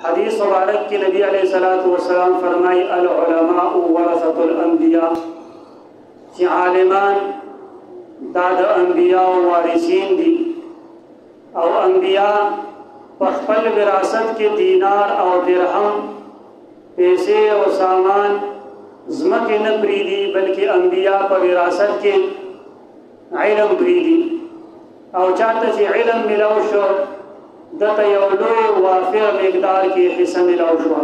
حدیث مبارک کی نبی علیہ الصلوۃ والسلام فرمائی العلماء ورثۃ الانبیاء، چې عالمان دا د انبیاء وارثین دي او انبیاء په خپل وراثت کې دینار او درهم پیسې او سامان ځمکې نه پریدي، بلکې انبیاء په وراثت کې علم پریدي، او چاته چې علم ملو شو دته یو لوی وافر مقدار کې حصہ ملو شو.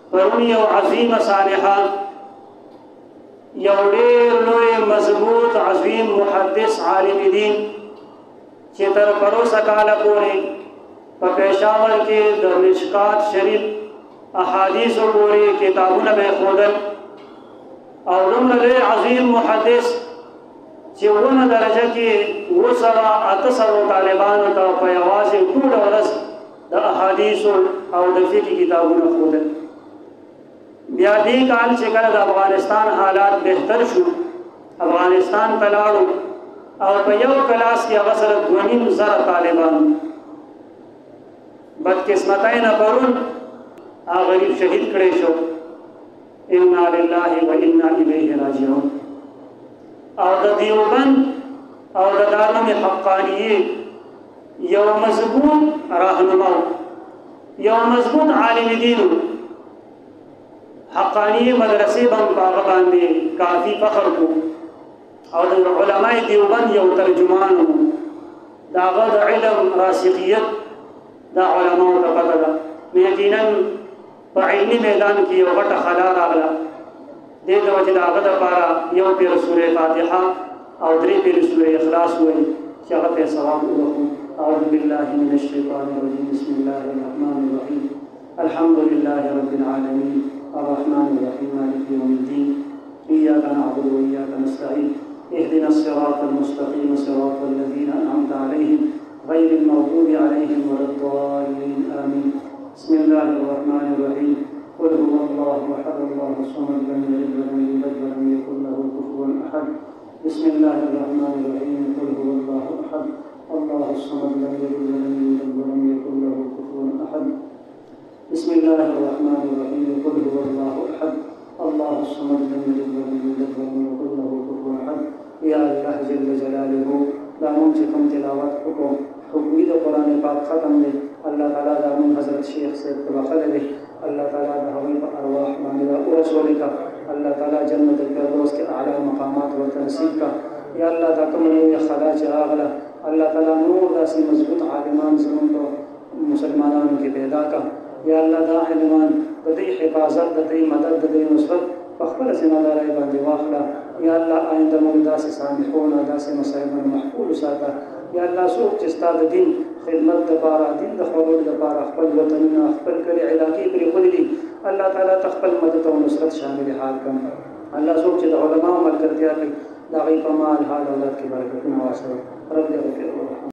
پرون یو عظیم صالحه، یو ډېر لوی مضبوط عظیم محدث عالم دین چې تر پروسه کاله پورې په پېښور کې د مشکات شریف احادیثو پورې کتابونه به ښودل، او دومره لوی عظیم محدث چې اوومه درجه کې 800 طالبانو ته په یوازې ټوله ورځ د احادیثو او د فقه کتابونه ښودل. بیا دې کال چې کله د افغانستان حالات بهتر شو، افغانستان ته لاړو او په یو کلاس کې هغه سره 2.5 طالبان، بدقسمتۍ نه پرون هغه غریب شهید کړی شو. انا لله و انا الیه راجعون. او د دیوبند او د دارالعلوم حقانیه یو مضبوط راهنما، یو مضبوط عالم دین، حقانیه مدرسې باندې باندې کافی فخر کو، او د علماء دیوبند یو ترجمان و، داغه د علم راسخیت دا علماء ته پته ده. یقینا په علمي میدان کې یو غټه خلا راغله، دې د وجې د هغه دپاره یو پیر سورې فاتحه او 3 پیر سورې اخلاص ووایي چې هغه ته ثواب وبخو. اعوذ بالله من الشیطان الرجیم، بسم الله الرحمن الرحیم، الحمد لله رب العالمین الرحمن الرحیم مالک یوم الدین، ایاک نعبد وایاک نستعین، اهدنا الصراط المستقیم صراط الذین انعمت علیہم غیر المغضوب علیہم ولا الضالین آمین. بسم الله الرحمن الرحیم، قل هو الله احد الله الصمد لم يلد ولم يولد ولم يكن له كفوا احد. بسم الله الرحمن الرحيم، قل هو الله احد الله الصمد لم يلد ولم يولد ولم يكن له كفوا احد. بسم الله الرحمن الرحيم، قل هو الله احد الله الصمد لم يلد ولم يولد ولم يكن له كفوا احد. یا الله جل جلاله دا مونږ چې کوم تلاوت وکړو حکمي د قرآن پاک ختم دی، الله تعالی دا مونږ حضرت شیخ صاحب ته بخښلی دی، الله تعالی د هغوی په ارواح باندې دا ورسولې کا، الله تعالی جنت الفردوس کې اعلی مقامات ورته نصیب کا. یا الله دا کومه نوې خلا چې راغله، الله تعالی نور داسې مضبوط عالمان زموږ په مسلمانانو کې پیدا کا. یا الله دا عالمان د دې حفاظت، د دې مدد، د دې نصرت په خپله ذمهدارۍ باندې واخله. یا الله آینده موږ داسې سامحونه، داسې مصایبونه محفوظ وساته. یا الله څوک چې ستا د دین خدمت دپاره، دین د خپلولو دپاره خپل وطنونه، خپل کلي، علاقې پرېښودې دي، الله تعالی ته خپل مدد او نصرت شامل حال کړه. الله څوک چې د علماو ملګرتیا کوي د هغوی په مال، حال، اولاد کې برکتونه واچوه. رب اغفر ورحمه.